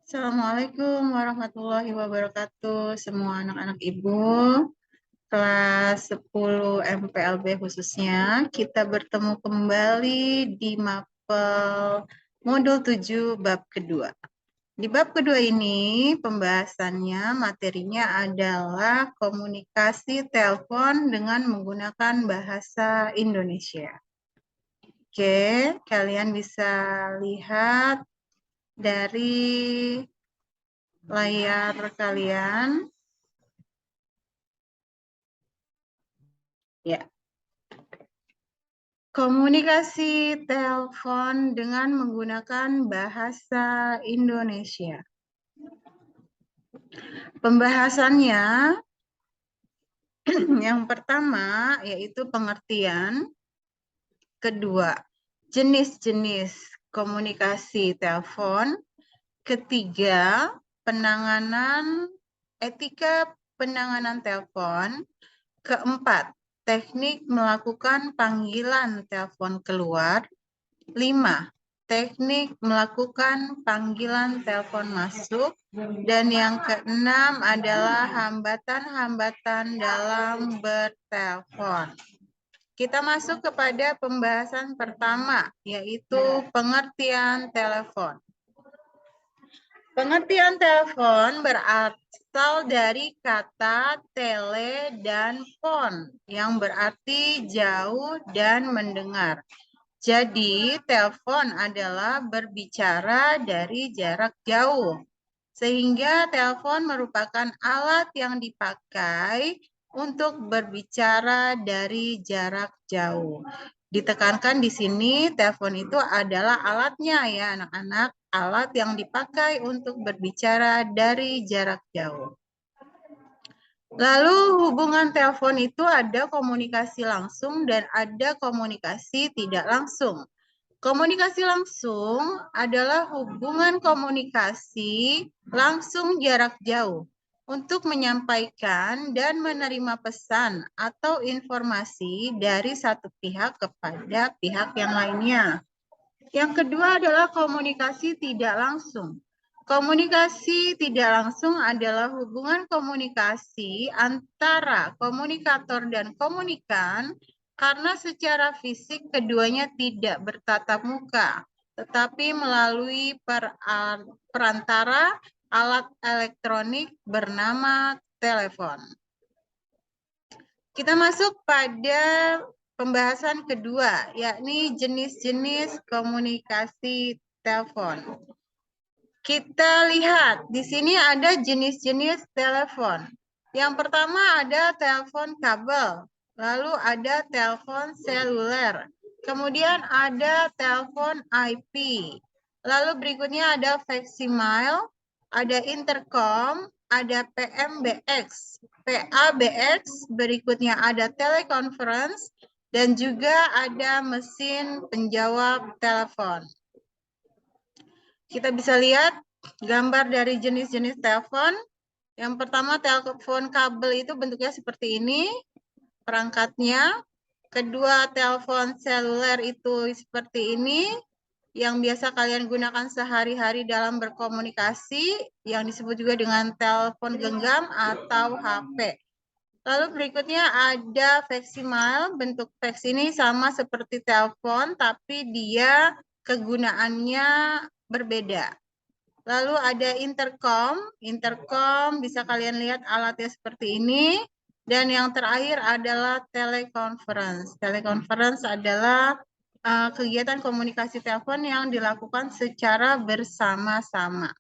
Assalamualaikum warahmatullahi wabarakatuh, semua anak-anak Ibu, kelas 10 MPLB khususnya. Kita bertemu kembali di mapel modul 7 bab kedua. Di bab kedua ini, pembahasannya, materinya adalah komunikasi telepon dengan menggunakan bahasa Indonesia. Oke, kalian bisa lihat dari layar kalian. Ya. Komunikasi telepon dengan menggunakan bahasa Indonesia. Pembahasannya yang pertama yaitu pengertian, kedua jenis-jenis komunikasi telepon, ketiga penanganan etika penanganan telepon, keempat teknik melakukan panggilan telepon keluar, 5. Teknik melakukan panggilan telepon masuk. Dan yang keenam adalah hambatan-hambatan dalam bertelepon. Kita masuk kepada pembahasan pertama, yaitu pengertian telepon. Pengertian telepon berasal dari kata tele dan phone, yang berarti jauh dan mendengar. Jadi, telepon adalah berbicara dari jarak jauh. Sehingga telepon merupakan alat yang dipakai untuk berbicara dari jarak jauh. Ditekankan di sini, telepon itu adalah alatnya ya anak-anak, alat yang dipakai untuk berbicara dari jarak jauh. Lalu hubungan telepon itu ada komunikasi langsung dan ada komunikasi tidak langsung. Komunikasi langsung adalah hubungan komunikasi langsung jarak jauh untuk menyampaikan dan menerima pesan atau informasi dari satu pihak kepada pihak yang lainnya. Yang kedua adalah komunikasi tidak langsung. Komunikasi tidak langsung adalah hubungan komunikasi antara komunikator dan komunikan karena secara fisik keduanya tidak bertatap muka, tetapi melalui perantara alat elektronik bernama telepon. Kita masuk pada pembahasan kedua, yakni jenis-jenis komunikasi telepon. Kita lihat, di sini ada jenis-jenis telepon. Yang pertama ada telepon kabel, lalu ada telepon seluler, kemudian ada telepon IP, lalu berikutnya ada facsimile, ada intercom, ada PMBX, PABX, berikutnya ada teleconference, dan juga ada mesin penjawab telepon. Kita bisa lihat gambar dari jenis-jenis telepon. Yang pertama telepon kabel itu bentuknya seperti ini, perangkatnya. Kedua telepon seluler itu seperti ini, yang biasa kalian gunakan sehari-hari dalam berkomunikasi, yang disebut juga dengan telepon genggam atau HP. Lalu berikutnya ada facsimile, bentuk fax ini sama seperti telepon, tapi dia kegunaannya berbeda. Lalu ada intercom. Intercom bisa kalian lihat alatnya seperti ini. Dan yang terakhir adalah teleconference. Teleconference adalah kegiatan komunikasi telepon yang dilakukan secara bersama-sama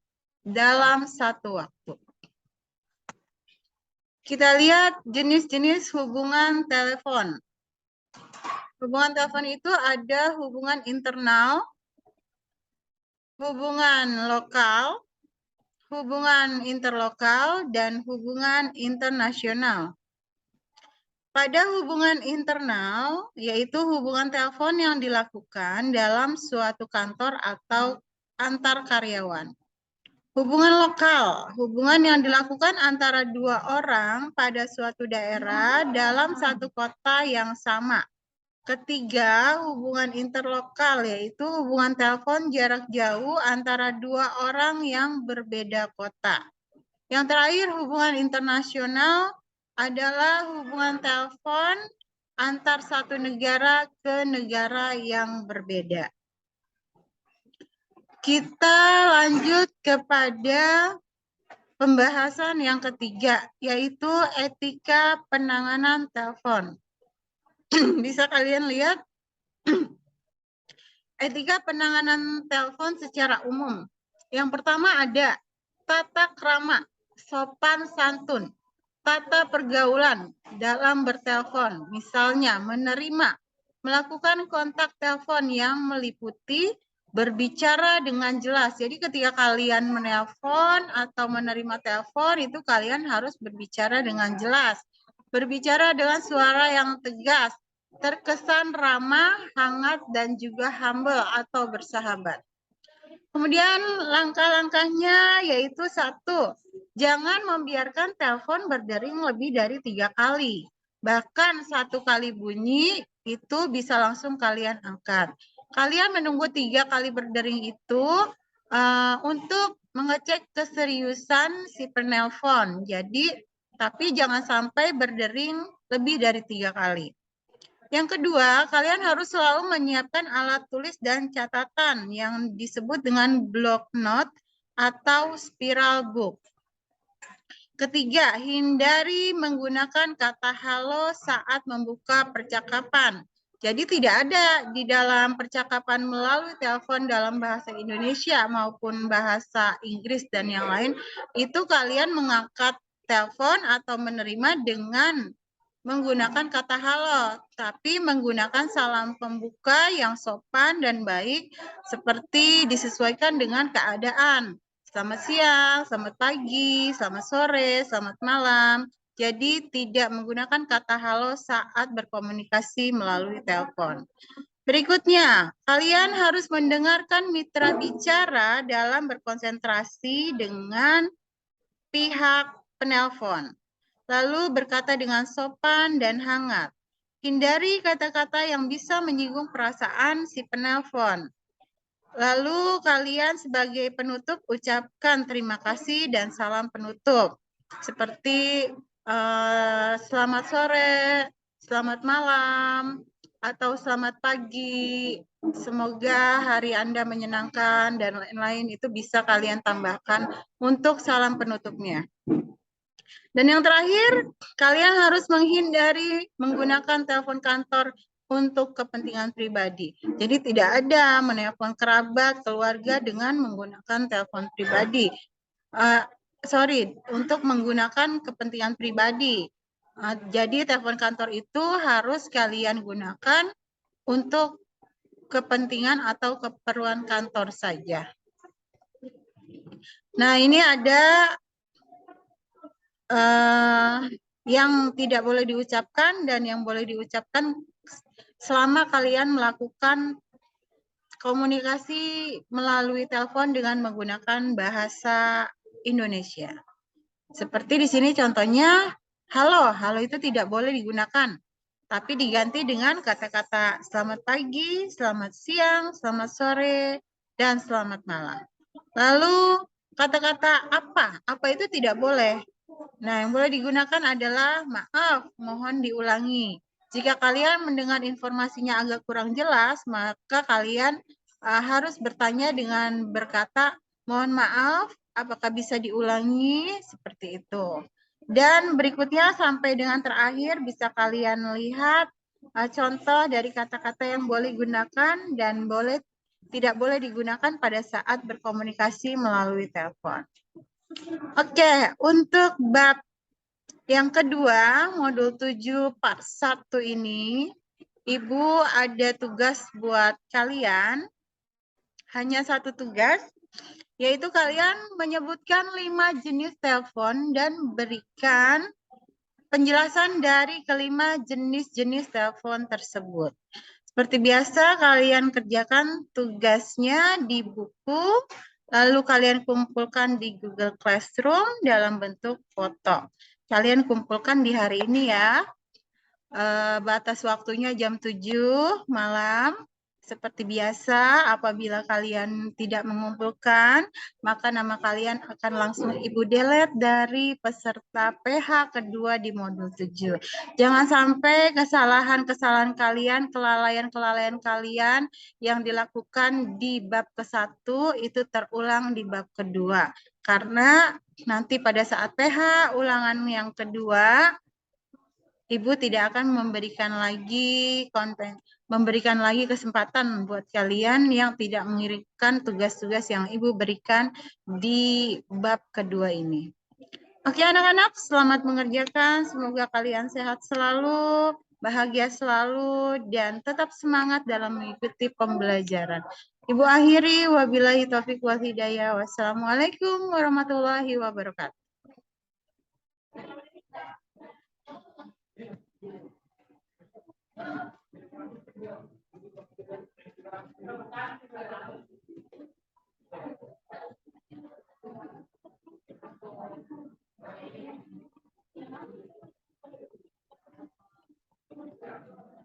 dalam satu waktu. Kita lihat jenis-jenis hubungan telepon. Hubungan telepon itu ada hubungan internal, hubungan lokal, hubungan interlokal, dan hubungan internasional. Pada hubungan internal, yaitu hubungan telepon yang dilakukan dalam suatu kantor atau antar karyawan. Hubungan lokal, hubungan yang dilakukan antara dua orang pada suatu daerah dalam satu kota yang sama. Ketiga, hubungan interlokal, yaitu hubungan telepon jarak jauh antara dua orang yang berbeda kota. Yang terakhir, hubungan internasional adalah hubungan telepon antar satu negara ke negara yang berbeda. Kita lanjut kepada pembahasan yang ketiga, yaitu etika penanganan telepon. Bisa kalian lihat etika penanganan telepon secara umum. Yang pertama ada tata krama, sopan santun, tata pergaulan dalam bertelepon. Misalnya menerima, melakukan kontak telepon yang meliputi berbicara dengan jelas. Jadi ketika kalian menelpon atau menerima telepon itu kalian harus berbicara dengan jelas. Berbicara dengan suara yang tegas, terkesan ramah, hangat, dan juga humble atau bersahabat. Kemudian langkah-langkahnya yaitu satu, jangan membiarkan telepon berdering lebih dari 3 kali. Bahkan 1 kali bunyi itu bisa langsung kalian angkat. Kalian menunggu 3 kali berdering itu untuk mengecek keseriusan si penelpon. Jadi, tapi jangan sampai berdering lebih dari 3 kali. Yang kedua, kalian harus selalu menyiapkan alat tulis dan catatan yang disebut dengan block note atau spiral book. Ketiga, hindari menggunakan kata halo saat membuka percakapan. Jadi tidak ada di dalam percakapan melalui telepon dalam bahasa Indonesia maupun bahasa Inggris dan yang lain, itu kalian mengangkat telepon atau menerima dengan menggunakan kata halo, tapi menggunakan salam pembuka yang sopan dan baik seperti disesuaikan dengan keadaan. Selamat siang, selamat pagi, selamat sore, selamat malam. Jadi tidak menggunakan kata halo saat berkomunikasi melalui telepon. Berikutnya, kalian harus mendengarkan mitra bicara dalam berkonsentrasi dengan pihak penelpon. Lalu berkata dengan sopan dan hangat. Hindari kata-kata yang bisa menyinggung perasaan si penelpon. Lalu kalian sebagai penutup ucapkan terima kasih dan salam penutup. Seperti selamat sore, selamat malam, atau selamat pagi. Semoga hari Anda menyenangkan dan lain-lain itu bisa kalian tambahkan untuk salam penutupnya. Dan yang terakhir, kalian harus menghindari menggunakan telepon kantor untuk kepentingan pribadi. Jadi tidak ada menelpon kerabat, keluarga dengan menggunakan telepon pribadi. Untuk menggunakan kepentingan pribadi. Jadi telepon kantor itu harus kalian gunakan untuk kepentingan atau keperluan kantor saja. Nah, ini ada yang tidak boleh diucapkan dan yang boleh diucapkan selama kalian melakukan komunikasi melalui telepon dengan menggunakan bahasa Indonesia. Seperti di sini contohnya, halo. Halo itu tidak boleh digunakan, tapi diganti dengan kata-kata selamat pagi, selamat siang, selamat sore, dan selamat malam. Lalu kata-kata apa? Apa itu tidak boleh. Nah, yang boleh digunakan adalah maaf, mohon diulangi. Jika kalian mendengar informasinya agak kurang jelas, maka kalian harus bertanya dengan berkata, mohon maaf, apakah bisa diulangi? Seperti itu. Dan berikutnya sampai dengan terakhir bisa kalian lihat contoh dari kata-kata yang boleh digunakan dan tidak boleh digunakan pada saat berkomunikasi melalui telepon. Oke, untuk bab yang kedua, modul 7 part 1 ini, Ibu ada tugas buat kalian. Hanya satu tugas, yaitu kalian menyebutkan 5 jenis telepon dan berikan penjelasan dari kelima jenis-jenis telepon tersebut. Seperti biasa, kalian kerjakan tugasnya di buku, lalu kalian kumpulkan di Google Classroom dalam bentuk foto. Kalian kumpulkan di hari ini ya. Batas waktunya jam 7 malam. Seperti biasa, apabila kalian tidak mengumpulkan, maka nama kalian akan langsung Ibu delete dari peserta PH kedua di modul 7. Jangan sampai kesalahan-kesalahan kalian, kelalaian-kelalaian kalian yang dilakukan di bab ke-1 itu terulang di bab kedua. Karena nanti pada saat PH ulangan yang kedua, Ibu tidak akan memberikan lagi kesempatan buat kalian yang tidak mengirimkan tugas-tugas yang Ibu berikan di bab kedua ini. Oke anak-anak, selamat mengerjakan. Semoga kalian sehat selalu, bahagia selalu, dan tetap semangat dalam mengikuti pembelajaran. Ibu akhiri, wabillahi taufiq wal hidayah. Wassalamualaikum warahmatullahi wabarakatuh.